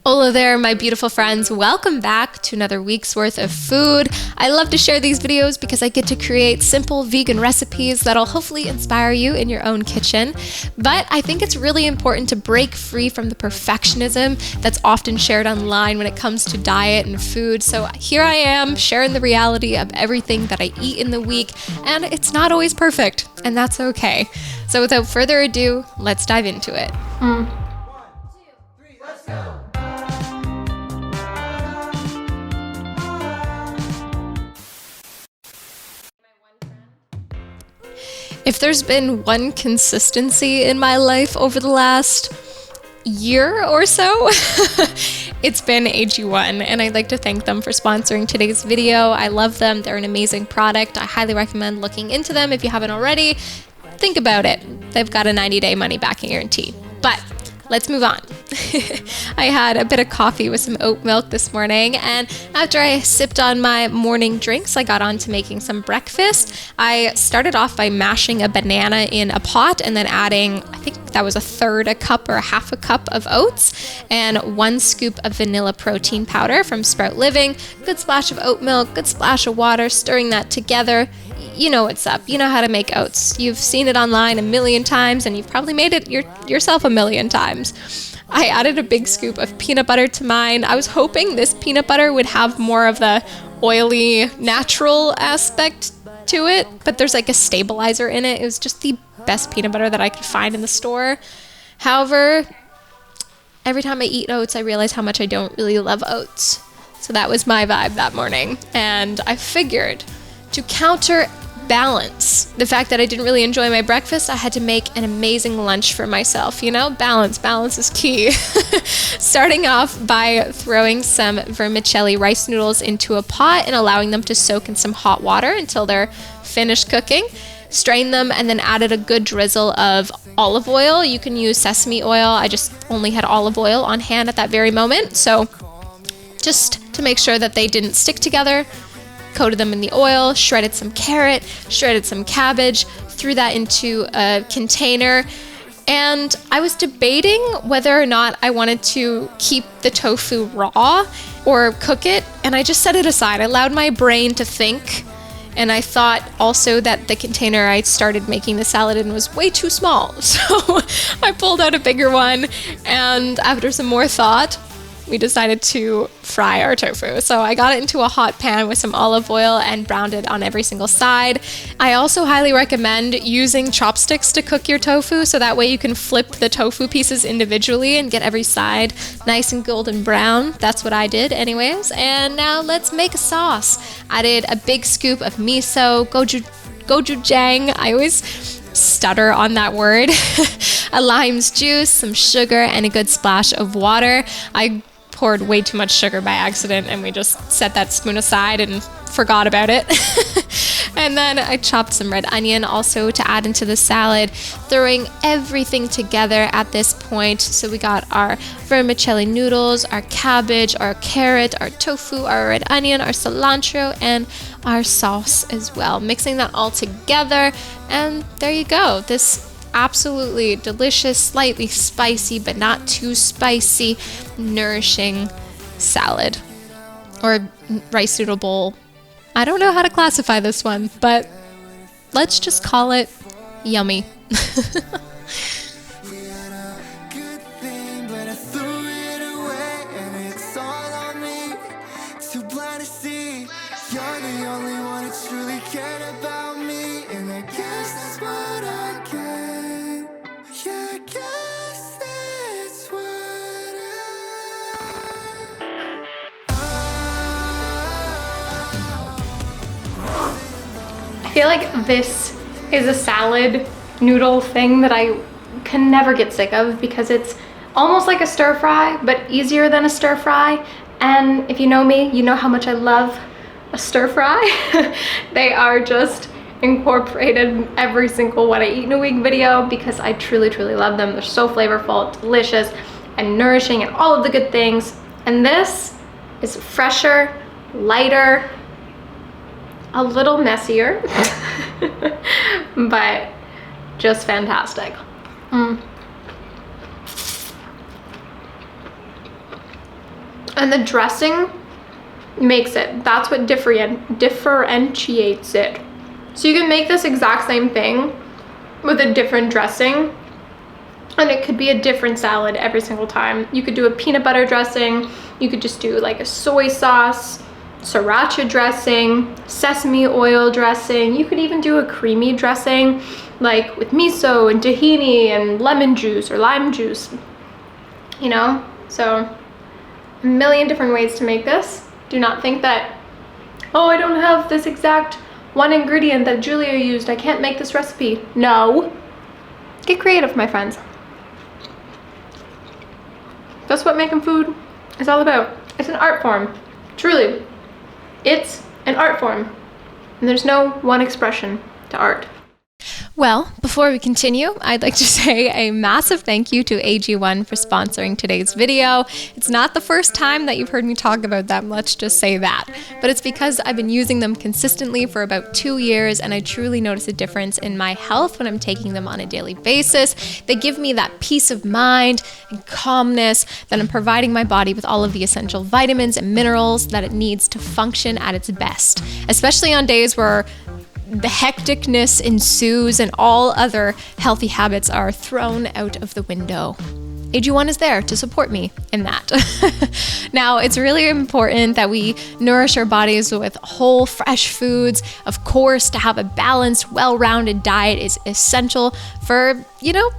Hola there, my beautiful friends. Welcome back to another week's worth of food. I love to share these videos because I get to create simple vegan recipes that'll hopefully inspire you in your own kitchen. But I think it's really important to break free from the perfectionism that's often shared online when it comes to diet and food. So here I am sharing the reality of everything that I eat in the week, and it's not always perfect, and that's okay. So without further ado, let's dive into it. 1, 2, 3, let's go! If there's been one consistency in my life over the last year or so, it's been AG1, and I'd like to thank them for sponsoring today's video. I love them. They're an amazing product. I highly recommend looking into them if you haven't already. Think about it. They've got a 90-day money-back guarantee. But let's move on. I had a bit of coffee with some oat milk this morning, and after I sipped on my morning drinks, I got on to making some breakfast. I started off by mashing a banana in a pot and then adding, I think that was a third a cup or a half a cup of oats and 1 scoop of vanilla protein powder from Sprout Living, good splash of oat milk, good splash of water, stirring that together. You know what's up. You know how to make oats. You've seen it online a million times, and you've probably made it yourself a million times. I added a big scoop of peanut butter to mine. I was hoping this peanut butter would have more of the oily, natural aspect to it, but there's like a stabilizer in it. It was just the best peanut butter that I could find in the store. However, every time I eat oats, I realize how much I don't really love oats. So that was my vibe that morning, and I figured to counterbalance the fact that I didn't really enjoy my breakfast, I had to make an amazing lunch for myself. You know, balance is key. Starting off by throwing some vermicelli rice noodles into a pot and allowing them to soak in some hot water until they're finished cooking. Strain them and then added a good drizzle of olive oil. You can use sesame oil. I just only had olive oil on hand at that very moment. So just to make sure that they didn't stick together, coated them in the oil, shredded some carrot, shredded some cabbage, threw that into a container. And I was debating whether or not I wanted to keep the tofu raw or cook it, and I just set it aside. I allowed my brain to think, and I thought also that the container I started making the salad in was way too small. So I pulled out a bigger one, and after some more thought, we decided to fry our tofu. So I got it into a hot pan with some olive oil and browned it on every single side. I also highly recommend using chopsticks to cook your tofu, so that way you can flip the tofu pieces individually and get every side nice and golden brown. That's what I did anyways. And now let's make a sauce. Added a big scoop of miso, gochujang. I always stutter on that word. A lime's juice, some sugar, and a good splash of water. I poured way too much sugar by accident, and we just set that spoon aside and forgot about it. And then I chopped some red onion also to add into the salad, throwing everything together at this point. So we got our vermicelli noodles, our cabbage, our carrot, our tofu, our red onion, our cilantro, and our sauce as well. Mixing that all together, and there you go. This absolutely delicious, slightly spicy, but not too spicy, nourishing salad or rice noodle bowl. I don't know how to classify this one, but let's just call it yummy. I feel like this is a salad noodle thing that I can never get sick of because it's almost like a stir fry, but easier than a stir fry. And if you know me, you know how much I love a stir fry. They are just incorporated in every single what I eat in a week video because I truly, truly love them. They're so flavorful, delicious, and nourishing, and all of the good things. And this is fresher, lighter, a little messier, but just fantastic. And the dressing makes it. That's what differentiates it. So you can make this exact same thing with a different dressing, and it could be a different salad every single time. You could do a peanut butter dressing. You could just do like a soy sauce, sriracha dressing, sesame oil dressing. You could even do a creamy dressing like with miso and tahini and lemon juice or lime juice, you know? So a million different ways to make this. Do not think that, oh, I don't have this exact one ingredient that Julia used, I can't make this recipe. No. Get creative, my friends. That's what making food is all about. It's an art form. Truly. It's an art form. And there's no one expression to art. Well, before we continue, I'd like to say a massive thank you to AG1 for sponsoring today's video. It's not the first time that you've heard me talk about them, let's just say that. But it's because I've been using them consistently for about 2 years, and I truly notice a difference in my health when I'm taking them on a daily basis. They give me that peace of mind and calmness that I'm providing my body with all of the essential vitamins and minerals that it needs to function at its best, especially on days where the hecticness ensues and all other healthy habits are thrown out of the window. AG1 is there to support me in that. Now, it's really important that we nourish our bodies with whole, fresh foods. Of course, to have a balanced, well-rounded diet is essential for, you know,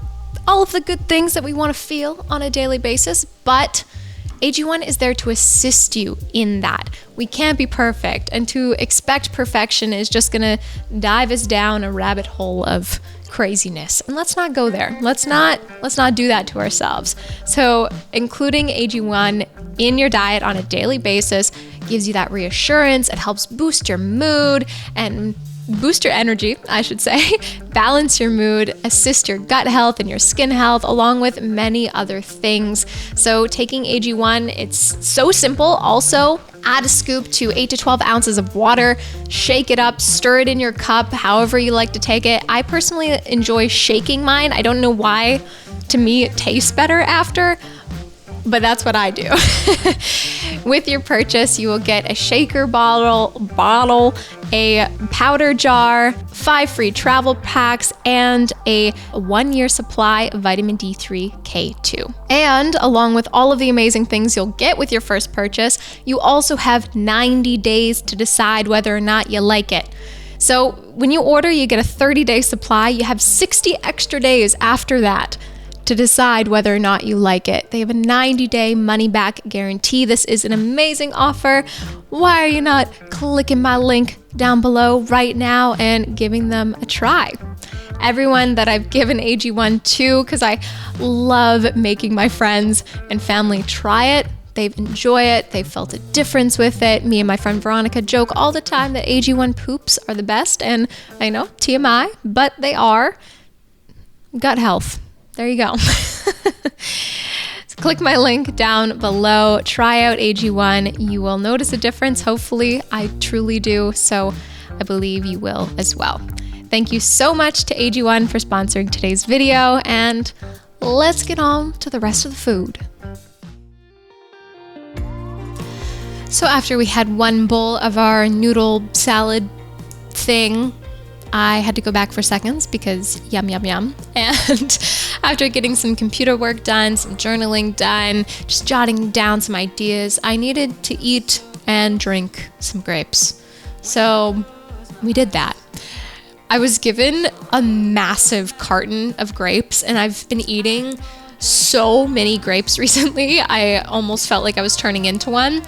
all of the good things that we want to feel on a daily basis, but AG1 is there to assist you in that. We can't be perfect, and to expect perfection is just gonna dive us down a rabbit hole of craziness. And let's not go there. Let's not do that to ourselves. So including AG1 in your diet on a daily basis gives you that reassurance. It helps boost your mood and boost your energy, I should say, balance your mood, assist your gut health and your skin health, along with many other things. So taking AG1, it's so simple. Also, add a scoop to 8 to 12 ounces of water, shake it up, stir it in your cup, however you like to take it. I personally enjoy shaking mine. I don't know why. To me, it tastes better after, but that's what I do. With your purchase, you will get a shaker bottle, a powder jar, 5 free travel packs, and a 1-year supply of vitamin D3 K2. And along with all of the amazing things you'll get with your first purchase, you also have 90 days to decide whether or not you like it. So when you order, you get a 30-day supply. You have 60 extra days after that to decide whether or not you like it. They have a 90-day money-back guarantee. This is an amazing offer. Why are you not clicking my link down below right now and giving them a try? Everyone that I've given AG1 to, because I love making my friends and family try it, they've enjoyed it, they've felt a difference with it. Me and my friend Veronica joke all the time that AG1 poops are the best, and I know, TMI, but they are. Gut health. There you go. So click my link down below. Try out AG1. You will notice a difference. Hopefully, I truly do. So I believe you will as well. Thank you so much to AG1 for sponsoring today's video. And let's get on to the rest of the food. So after we had one bowl of our noodle salad thing, I had to go back for seconds because yum, yum, yum. And after getting some computer work done, some journaling done, just jotting down some ideas, I needed to eat and drink some grapes. So we did that. I was given a massive carton of grapes, and I've been eating so many grapes recently. I almost felt like I was turning into one.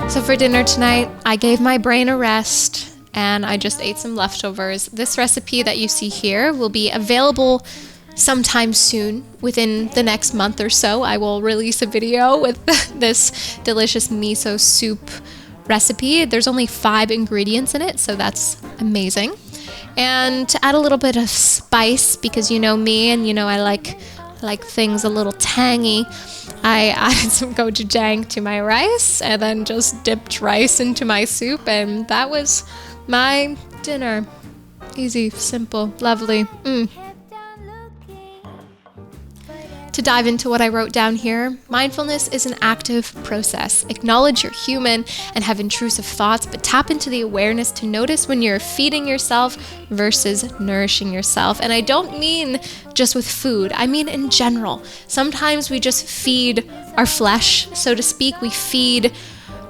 So for dinner tonight, I gave my brain a rest and I just ate some leftovers. This recipe that you see here will be available sometime soon. Within the next month or so, I will release a video with this delicious miso soup recipe. There's only 5 ingredients in it, so that's amazing. And to add a little bit of spice, because you know me and you know I like things a little tangy, I added some gochujang to my rice and then just dipped rice into my soup, and that was my dinner. Easy, simple, lovely. To dive into what I wrote down here, mindfulness is an active process. Acknowledge you're human and have intrusive thoughts, but tap into the awareness to notice when you're feeding yourself versus nourishing yourself. And I don't mean just with food, I mean in general. Sometimes we just feed our flesh, so to speak. We feed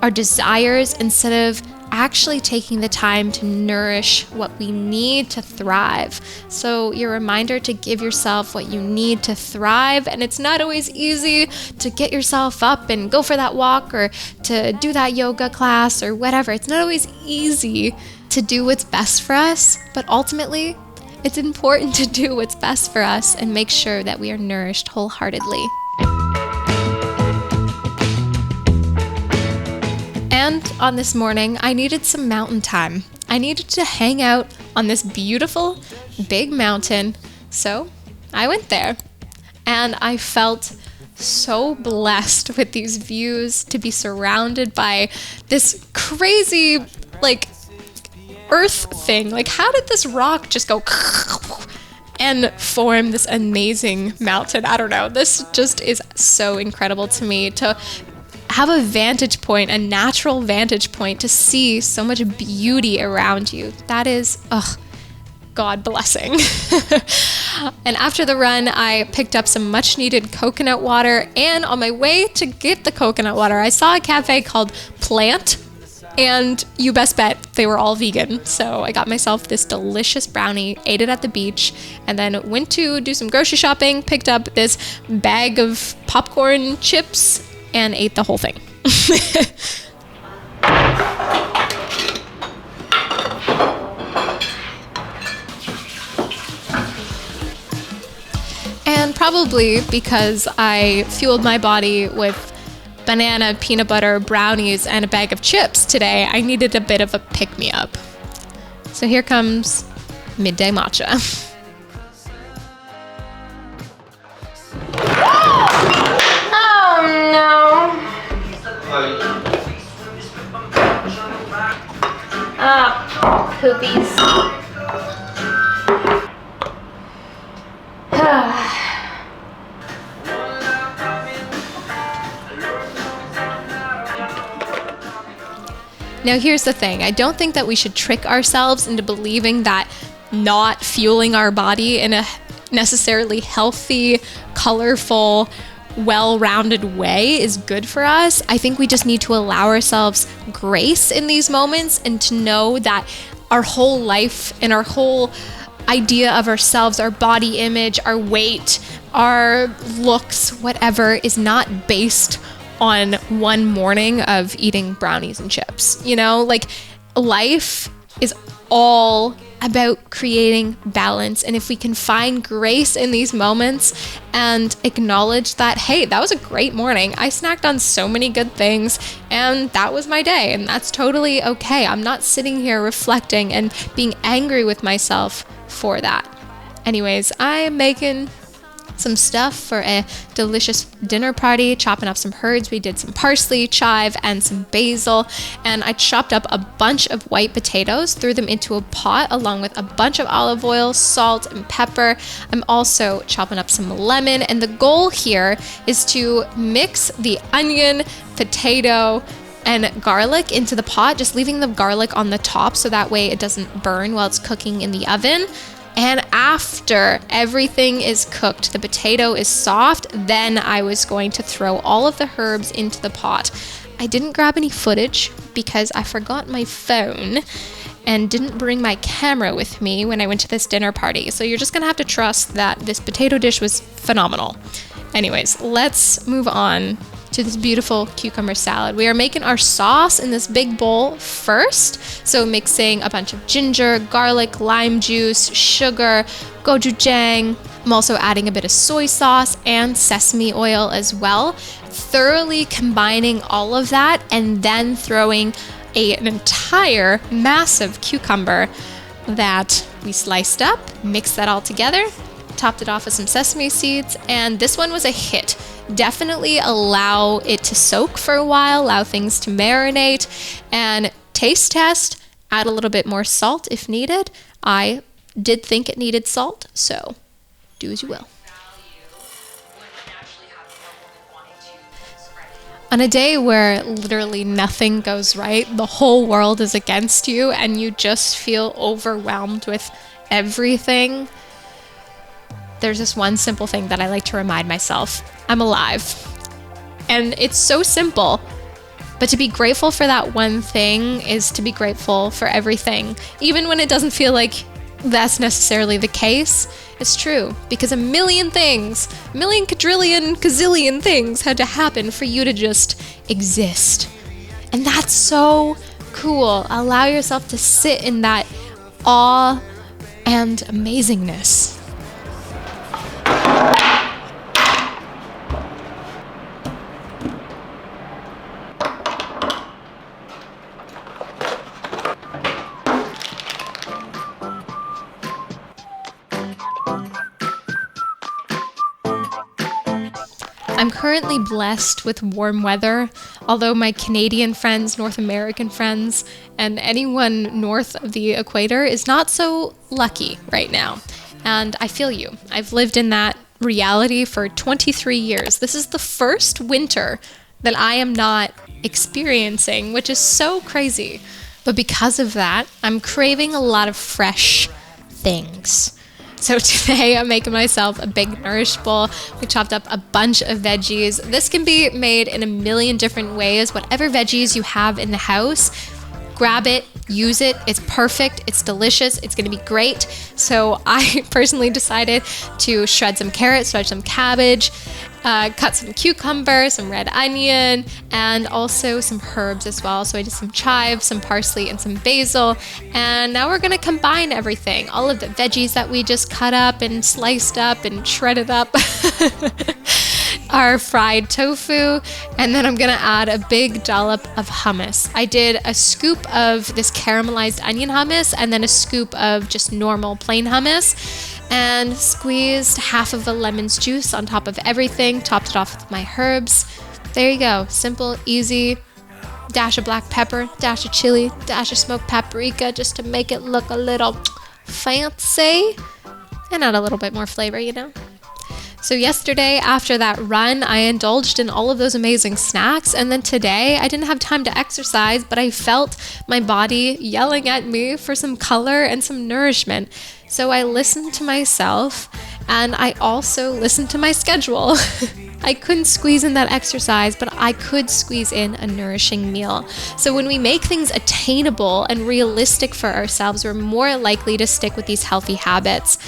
our desires instead of actually taking the time to nourish what we need to thrive. So your reminder to give yourself what you need to thrive. And it's not always easy to get yourself up and go for that walk or to do that yoga class or whatever. It's not always easy to do what's best for us, but ultimately it's important to do what's best for us and make sure that we are nourished wholeheartedly. And on this morning, I needed some mountain time. I needed to hang out on this beautiful, big mountain. So I went there and I felt so blessed with these views, to be surrounded by this crazy, like, earth thing. Like, how did this rock just go and form this amazing mountain? I don't know. This just is so incredible to me, to have a vantage point, a natural vantage point, to see so much beauty around you. That is, God blessing. And after the run, I picked up some much needed coconut water. And on my way to get the coconut water, I saw a cafe called Plant. And you best bet they were all vegan. So I got myself this delicious brownie, ate it at the beach, and then went to do some grocery shopping, picked up this bag of popcorn chips, and ate the whole thing. And probably because I fueled my body with banana, peanut butter, brownies, and a bag of chips today, I needed a bit of a pick-me-up. So here comes midday matcha. Poopies. Now here's the thing. I don't think that we should trick ourselves into believing that not fueling our body in a necessarily healthy, colorful, well-rounded way is good for us. I think we just need to allow ourselves grace in these moments and to know that our whole life and our whole idea of ourselves, our body image, our weight, our looks, whatever, is not based on one morning of eating brownies and chips. You know, like, life is all about creating balance. And if we can find grace in these moments and acknowledge that, hey, that was a great morning. I snacked on so many good things and that was my day. And that's totally okay. I'm not sitting here reflecting and being angry with myself for that. Anyways, I'm making some stuff for a delicious dinner party, chopping up some herbs. We did some parsley, chive, and some basil, and I chopped up a bunch of white potatoes, threw them into a pot along with a bunch of olive oil, salt, and pepper. I'm also chopping up some lemon, and the goal here is to mix the onion, potato, and garlic into the pot, just leaving the garlic on the top so that way it doesn't burn while it's cooking in the oven. And after everything is cooked, the potato is soft, then I was going to throw all of the herbs into the pot. I didn't grab any footage because I forgot my phone and didn't bring my camera with me when I went to this dinner party. So you're just gonna have to trust that this potato dish was phenomenal. Anyways, let's move on to this beautiful cucumber salad. We are making our sauce in this big bowl first. So mixing a bunch of ginger, garlic, lime juice, sugar, gochujang. I'm also adding a bit of soy sauce and sesame oil as well. Thoroughly combining all of that and then throwing an entire massive cucumber that we sliced up, mixed that all together, topped it off with some sesame seeds, and this one was a hit. Definitely allow it to soak for a while, allow things to marinate, and taste test, add a little bit more salt if needed. I did think it needed salt, so do as you will. On a day where literally nothing goes right, the whole world is against you, and you just feel overwhelmed with everything, there's this one simple thing that I like to remind myself. I'm alive. And it's so simple, but to be grateful for that one thing is to be grateful for everything. Even when it doesn't feel like that's necessarily the case, it's true, because a million quadrillion, gazillion things had to happen for you to just exist. And that's so cool. Allow yourself to sit in that awe and amazingness. I'm currently blessed with warm weather, although my Canadian friends, North American friends, and anyone north of the equator is not so lucky right now. And I feel you. I've lived in that reality for 23 years. This is the first winter that I am not experiencing, which is so crazy. But because of that, I'm craving a lot of fresh things. So today I'm making myself a big Nourish bowl. We chopped up a bunch of veggies. This can be made in a million different ways. Whatever veggies you have in the house, grab it, use it. It's perfect. It's delicious. It's going to be great. So I personally decided to shred some carrots, shred some cabbage, cut some cucumber, some red onion, and also some herbs as well. So I did some chives, some parsley, and some basil. And now we're going to combine everything. All of the veggies that we just cut up and sliced up and shredded up. Our fried tofu, and then I'm gonna add a big dollop of hummus. I did a scoop of this caramelized onion hummus and then a scoop of just normal plain hummus, and squeezed half of a lemon's juice on top of everything, topped it off with my herbs. There you go, simple, easy. Dash of black pepper, dash of chili, dash of smoked paprika, just to make it look a little fancy and add a little bit more flavor, you know. So yesterday, after that run, I indulged in all of those amazing snacks. And then today, I didn't have time to exercise, but I felt my body yelling at me for some color and some nourishment. So I listened to myself, and I also listened to my schedule. I couldn't squeeze in that exercise, but I could squeeze in a nourishing meal. So when we make things attainable and realistic for ourselves, we're more likely to stick with these healthy habits.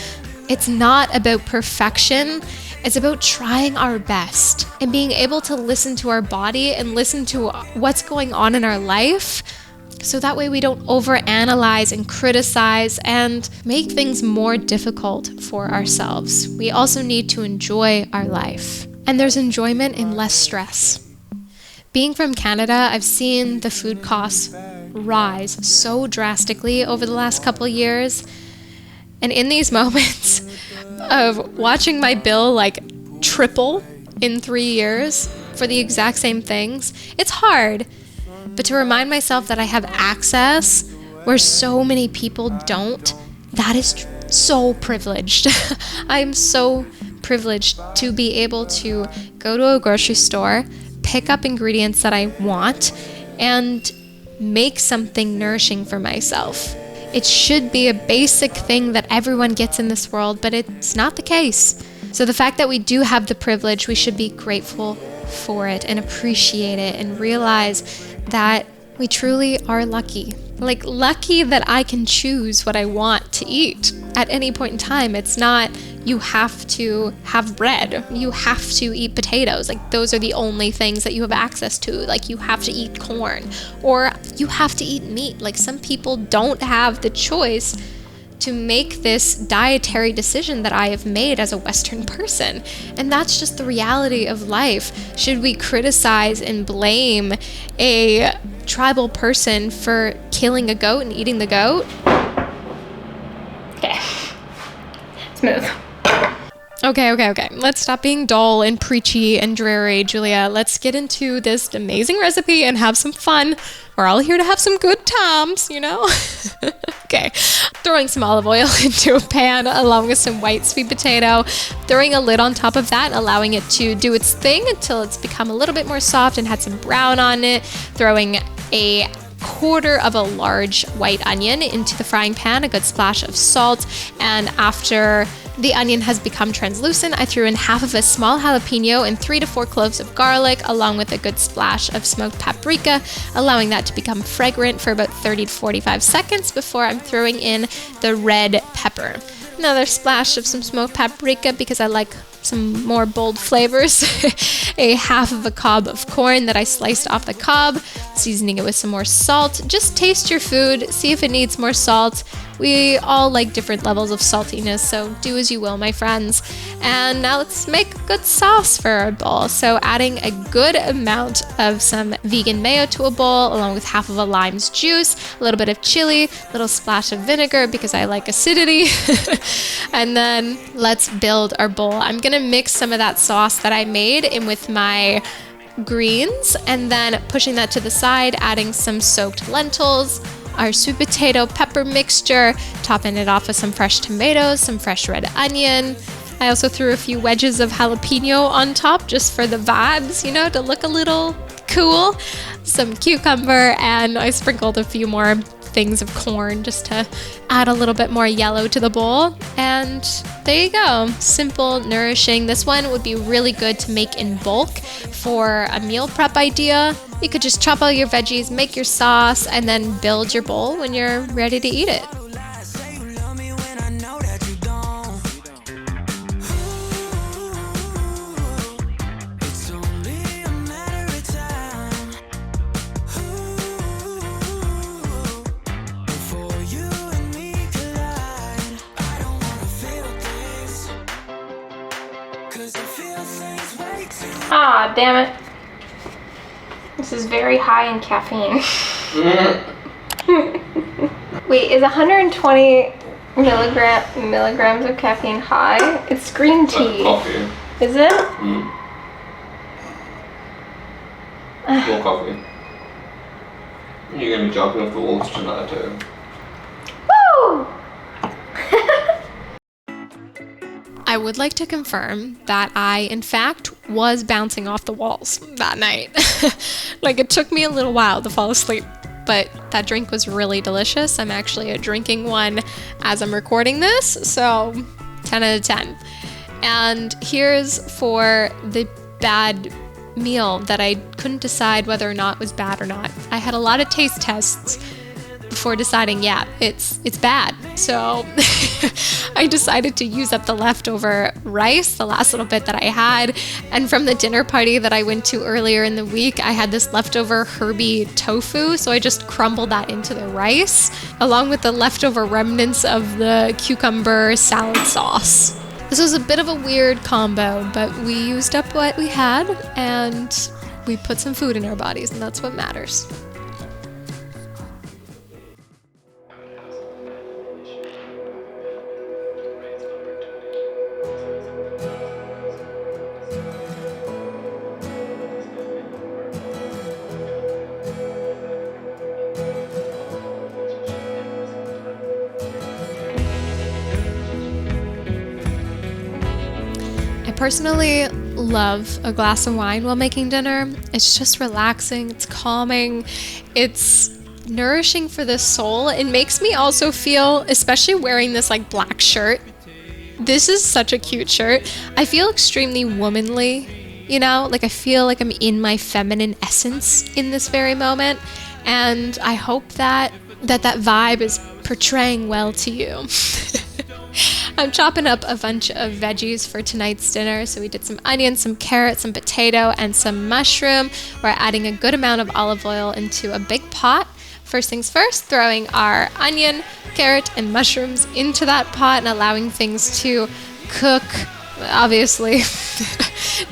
It's not about perfection. It's about trying our best and being able to listen to our body and listen to what's going on in our life, so that way we don't overanalyze and criticize and make things more difficult for ourselves. We also need to enjoy our life. And there's enjoyment in less stress. Being from Canada, I've seen the food costs rise so drastically over the last couple of years. And in these moments of watching my bill like triple in 3 years for the exact same things, it's hard. But to remind myself that I have access where so many people don't, that is so privileged. I'm so privileged to be able to go to a grocery store, pick up ingredients that I want, and make something nourishing for myself. It should be a basic thing that everyone gets in this world, but it's not the case. So the fact that we do have the privilege, we should be grateful for it and appreciate it and realize that we truly are lucky. Like, lucky that I can choose what I want to eat at any point in time. It's not you have to have bread, you have to eat potatoes, like those are the only things that you have access to, like you have to eat corn, or you have to eat meat. Like, some people don't have the choice to make this dietary decision that I have made as a Western person. And that's just the reality of life. Should we criticize and blame a tribal person for killing a goat and eating the goat? Okay. Smooth. Okay. Let's stop being dull and preachy and dreary, Julia. Let's get into this amazing recipe and have some fun. We're all here to have some good times, you know? Okay. Throwing some olive oil into a pan along with some white sweet potato. Throwing a lid on top of that, allowing it to do its thing until it's become a little bit more soft and had some brown on it. Throwing a quarter of a large white onion into the frying pan, a good splash of salt, and after the onion has become translucent, I threw in half of a small jalapeno and 3 to 4 cloves of garlic, along with a good splash of smoked paprika, allowing that to become fragrant for about 30 to 45 seconds before I'm throwing in the red pepper. Another splash of some smoked paprika because I like some more bold flavors. A half of a cob of corn that I sliced off the cob, seasoning it with some more salt. Just taste your food, see if it needs more salt. We all like different levels of saltiness, so do as you will, my friends. And now let's make a good sauce for our bowl. So adding a good amount of some vegan mayo to a bowl, along with half of a lime's juice, a little bit of chili, a little splash of vinegar because I like acidity. And then let's build our bowl. I'm gonna mix some of that sauce that I made in with my greens, and then pushing that to the side, adding some soaked lentils, our sweet potato pepper mixture, topping it off with some fresh tomatoes, some fresh red onion. I also threw a few wedges of jalapeno on top just for the vibes, you know, to look a little cool. Some cucumber, and I sprinkled a few more things of corn just to add a little bit more yellow to the bowl. And there you go, simple, nourishing. This one would be really good to make in bulk for a meal prep idea. You could just chop all your veggies, make your sauce, and then build your bowl when you're ready to eat it. Ah, damn it. This is very high in caffeine. Wait, is 120 milligrams of caffeine high? It's green tea. Coffee. Is it? More coffee. You're gonna be jumping off the walls tonight too. Woo! I would like to confirm that I, in fact, was bouncing off the walls that night. Like, it took me a little while to fall asleep, but that drink was really delicious. I'm actually drinking one as I'm recording this, so 10 out of 10. And here's for the bad meal that I couldn't decide whether or not was bad or not. I had a lot of taste tests before deciding, yeah, it's bad. So I decided to use up the leftover rice, the last little bit that I had. And from the dinner party that I went to earlier in the week, I had this leftover herby tofu. So I just crumbled that into the rice, along with the leftover remnants of the cucumber salad sauce. This was a bit of a weird combo, but we used up what we had and we put some food in our bodies, and that's what matters. Personally love a glass of wine while making dinner. It's just relaxing, it's calming, it's nourishing for the soul. It makes me also feel, especially wearing this like black shirt, this is such a cute shirt. I feel extremely womanly, you know, like I feel like I'm in my feminine essence in this very moment, and I hope that vibe is portraying well to you. I'm chopping up a bunch of veggies for tonight's dinner. So we did some onions, some carrots, some potato, and some mushroom. We're adding a good amount of olive oil into a big pot. First things first, throwing our onion, carrot, and mushrooms into that pot and allowing things to cook, obviously,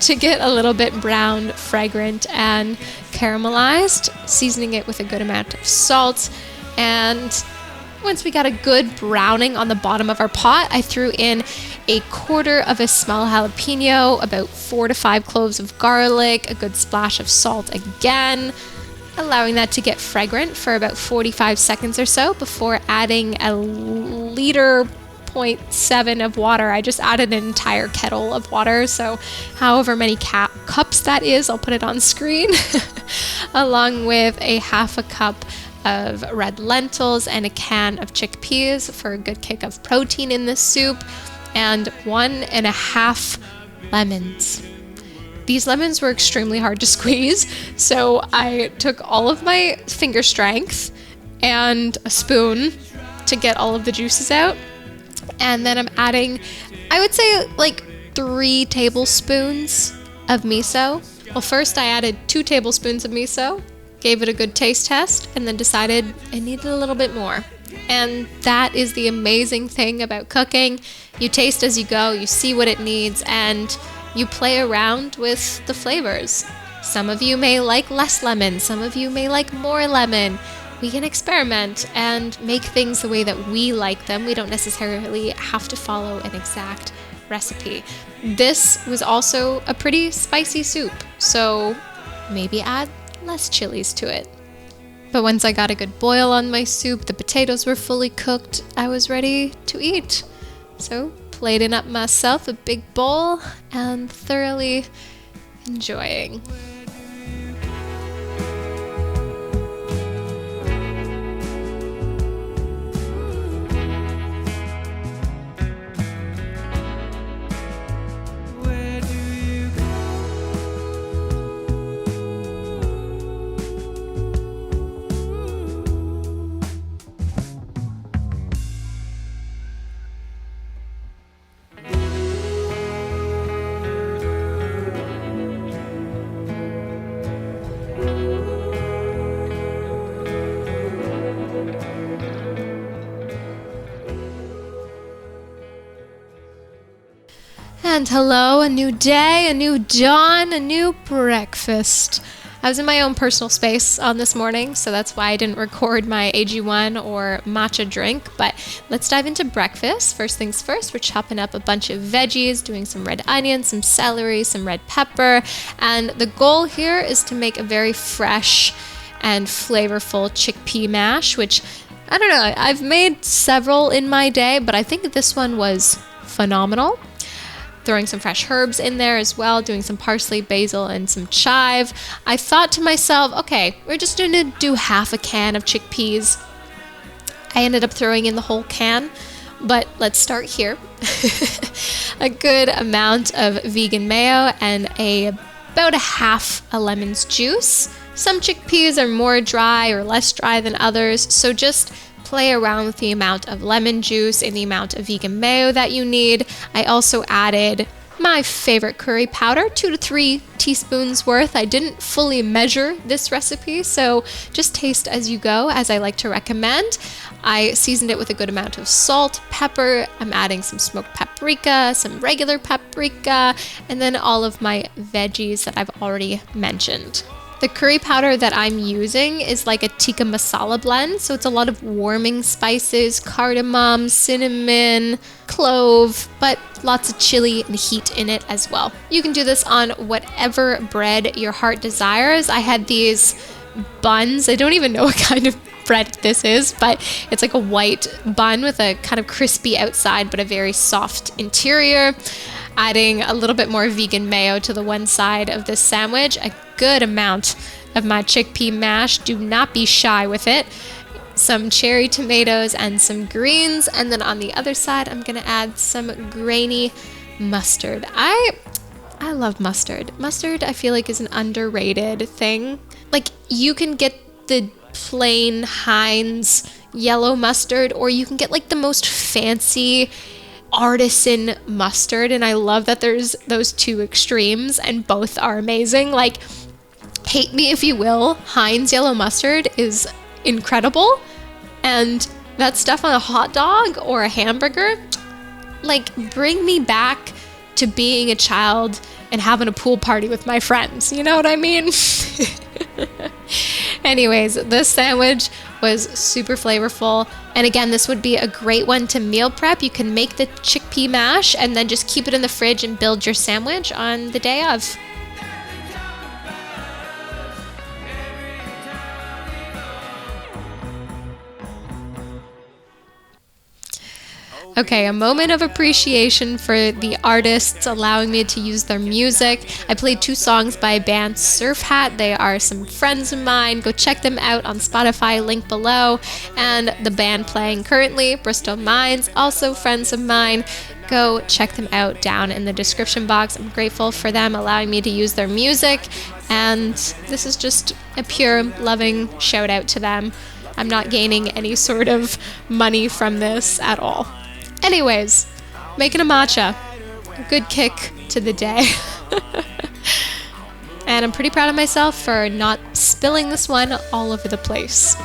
to get a little bit brown, fragrant, and caramelized. Seasoning it with a good amount of salt. And Once we got a good browning on the bottom of our pot, I threw in a quarter of a small jalapeno, about 4 to 5 cloves of garlic, a good splash of salt again, allowing that to get fragrant for about 45 seconds or so before adding a liter 0.7 of water. I just added an entire kettle of water, so however many cups that is, I'll put it on screen, along with a half a cup of red lentils and a can of chickpeas for a good kick of protein in this soup, and 1.5 lemons. These lemons were extremely hard to squeeze, so I took all of my finger strength and a spoon to get all of the juices out. And then I'm adding, I would say, like 3 tablespoons of miso. Well, first I added 2 tablespoons of miso, gave it a good taste test, and then decided I needed a little bit more. And that is the amazing thing about cooking. You taste as you go, you see what it needs, and you play around with the flavors. Some of you may like less lemon, some of you may like more lemon. We can experiment and make things the way that we like them. We don't necessarily have to follow an exact recipe. This was also a pretty spicy soup, so maybe add less chilies to it. But once I got a good boil on my soup, the potatoes were fully cooked, I was ready to eat. So plating up myself a big bowl and thoroughly enjoying. And hello, a new day, a new dawn, a new breakfast. I was in my own personal space on this morning, so that's why I didn't record my AG1 or matcha drink, but let's dive into breakfast. First things first, we're chopping up a bunch of veggies, doing some red onion, some celery, some red pepper, and the goal here is to make a very fresh and flavorful chickpea mash, which, I don't know, I've made several in my day, but I think this one was phenomenal. Throwing some fresh herbs in there as well, doing some parsley, basil, and some chive. I thought to myself, okay, we're just going to do half a can of chickpeas. I ended up throwing in the whole can, but let's start here. A good amount of vegan mayo and about a half a lemon's juice. Some chickpeas are more dry or less dry than others, so just play around with the amount of lemon juice and the amount of vegan mayo that you need. I also added my favorite curry powder, 2 to 3 teaspoons worth. I didn't fully measure this recipe, so just taste as you go, as I like to recommend. I seasoned it with a good amount of salt, pepper. I'm adding some smoked paprika, some regular paprika, and then all of my veggies that I've already mentioned. The curry powder that I'm using is like a tikka masala blend, so it's a lot of warming spices, cardamom, cinnamon, clove, but lots of chili and heat in it as well. You can do this on whatever bread your heart desires. I had these buns. I don't even know what kind of bread this is, but it's like a white bun with a kind of crispy outside but a very soft interior. Adding a little bit more vegan mayo to the one side of this sandwich, a good amount of my chickpea mash. Do not be shy with it. Some cherry tomatoes and some greens, and then on the other side I'm gonna add some grainy mustard. I love mustard. Mustard, I feel like, is an underrated thing. Like, you can get the plain Heinz yellow mustard, or you can get like the most fancy artisan mustard, and I love that there's those two extremes and both are amazing. Like, hate me if you will, Heinz yellow mustard is incredible, and that stuff on a hot dog or a hamburger, like, bring me back to being a child and having a pool party with my friends, you know what I mean? Anyways, this sandwich was super flavorful. And again, this would be a great one to meal prep. You can make the chickpea mash and then just keep it in the fridge and build your sandwich on the day of. Okay, a moment of appreciation for the artists allowing me to use their music. I played 2 songs by a band, Surf Hat. They are some friends of mine. Go check them out on Spotify, link below. And the band playing currently, Bristol Minds, also friends of mine. Go check them out down in the description box. I'm grateful for them allowing me to use their music. And this is just a pure, loving shout out to them. I'm not gaining any sort of money from this at all. Anyways, making a matcha. A good kick to the day. And I'm pretty proud of myself for not spilling this one all over the place.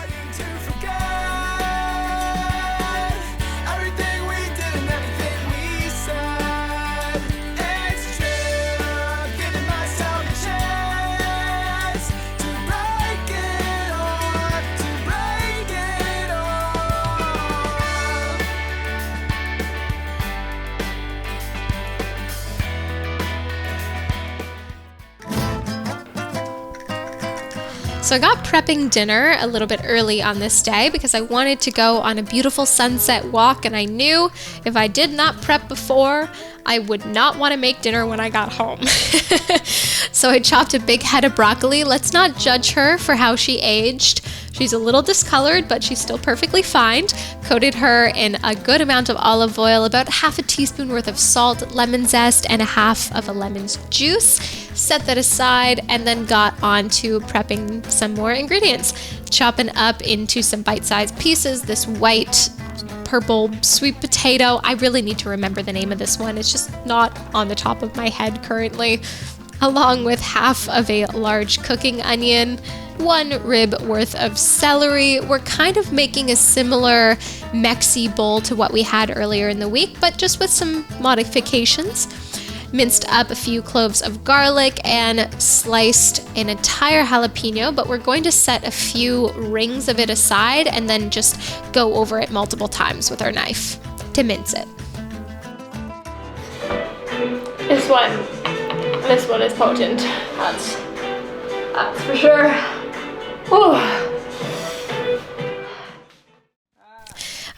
So I got prepping dinner a little bit early on this day because I wanted to go on a beautiful sunset walk, and I knew if I did not prep before, I would not want to make dinner when I got home. So I chopped a big head of broccoli. Let's not judge her for how she aged. She's a little discolored, but she's still perfectly fine. Coated her in a good amount of olive oil, about half a teaspoon worth of salt, lemon zest, and a half of a lemon's juice. Set that aside and then got on to prepping some more ingredients. Chopping up into some bite-sized pieces this white purple sweet potato. I really need to remember the name of this one. It's just not on the top of my head currently. Along with half of a large cooking onion, 1 rib worth of celery. We're kind of making a similar Mexi bowl to what we had earlier in the week, but just with some modifications. Minced up a few cloves of garlic and sliced an entire jalapeno, but we're going to set a few rings of it aside and then just go over it multiple times with our knife to mince it. This one is potent. That's for sure. Whew.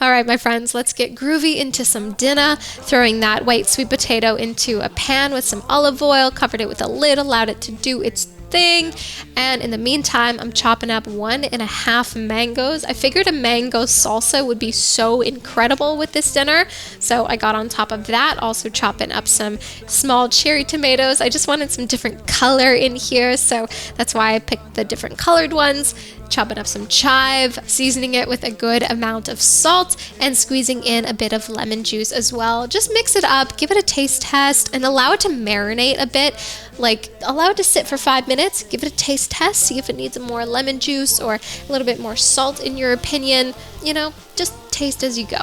All right, my friends, let's get groovy into some dinner. Throwing that white sweet potato into a pan with some olive oil, covered it with a lid, allowed it to do its thing. And in the meantime, I'm chopping up 1.5 mangoes. I figured a mango salsa would be so incredible with this dinner, so I got on top of that, also chopping up some small cherry tomatoes. I just wanted some different color in here, so that's why I picked the different colored ones. Chopping up some chive, seasoning it with a good amount of salt, and squeezing in a bit of lemon juice as well. Just mix it up, give it a taste test, and allow it to marinate a bit. Like, allow it to sit for 5 minutes, give it a taste test, see if it needs more lemon juice or a little bit more salt in your opinion. You know, just taste as you go.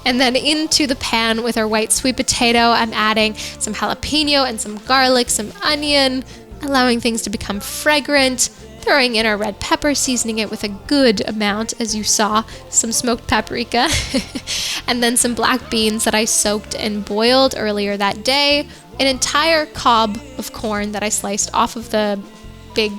And then into the pan with our white sweet potato, I'm adding some jalapeno and some garlic, some onion, allowing things to become fragrant. Throwing in our red pepper, seasoning it with a good amount, as you saw, some smoked paprika, and then some black beans that I soaked and boiled earlier that day, an entire cob of corn that I sliced off of the big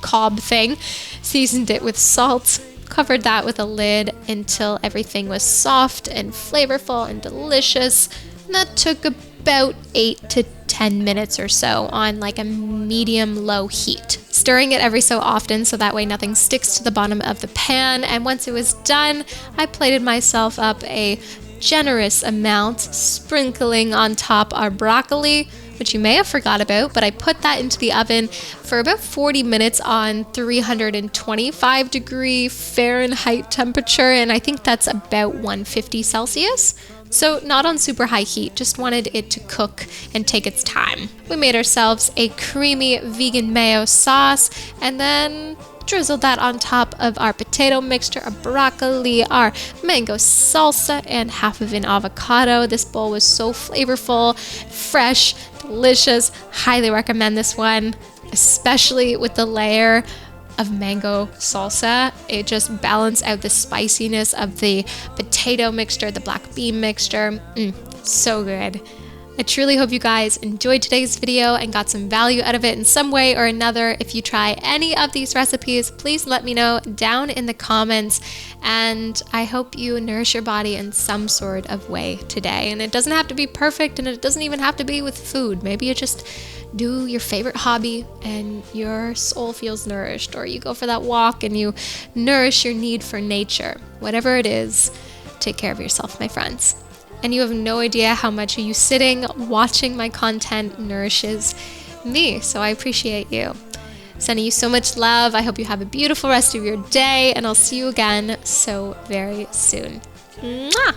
cob thing, seasoned it with salt, covered that with a lid until everything was soft and flavorful and delicious, and that took about 8 to 10 minutes or so on like a medium-low heat. Stirring it every so often so that way nothing sticks to the bottom of the pan, and once it was done, I plated myself up a generous amount, sprinkling on top our broccoli, which you may have forgot about, but I put that into the oven for about 40 minutes on 325 degree Fahrenheit temperature, and I think that's about 150 Celsius. So not on super high heat, just wanted it to cook and take its time. We made ourselves a creamy vegan mayo sauce and then drizzled that on top of our potato mixture, our broccoli, our mango salsa, and half of an avocado. This bowl was so flavorful, fresh, delicious. Highly recommend this one, especially with the layer of mango salsa. It just balanced out the spiciness of the potato mixture, the black bean mixture. So good. I truly hope you guys enjoyed today's video and got some value out of it in some way or another. If you try any of these recipes, please let me know down in the comments. And I hope you nourish your body in some sort of way today. And it doesn't have to be perfect, and it doesn't even have to be with food. Maybe you just do your favorite hobby and your soul feels nourished, or you go for that walk and you nourish your need for nature. Whatever it is, take care of yourself, my friends. And you have no idea how much you sitting, watching my content nourishes me. So I appreciate you. Sending you so much love. I hope you have a beautiful rest of your day, and I'll see you again so very soon. Mwah!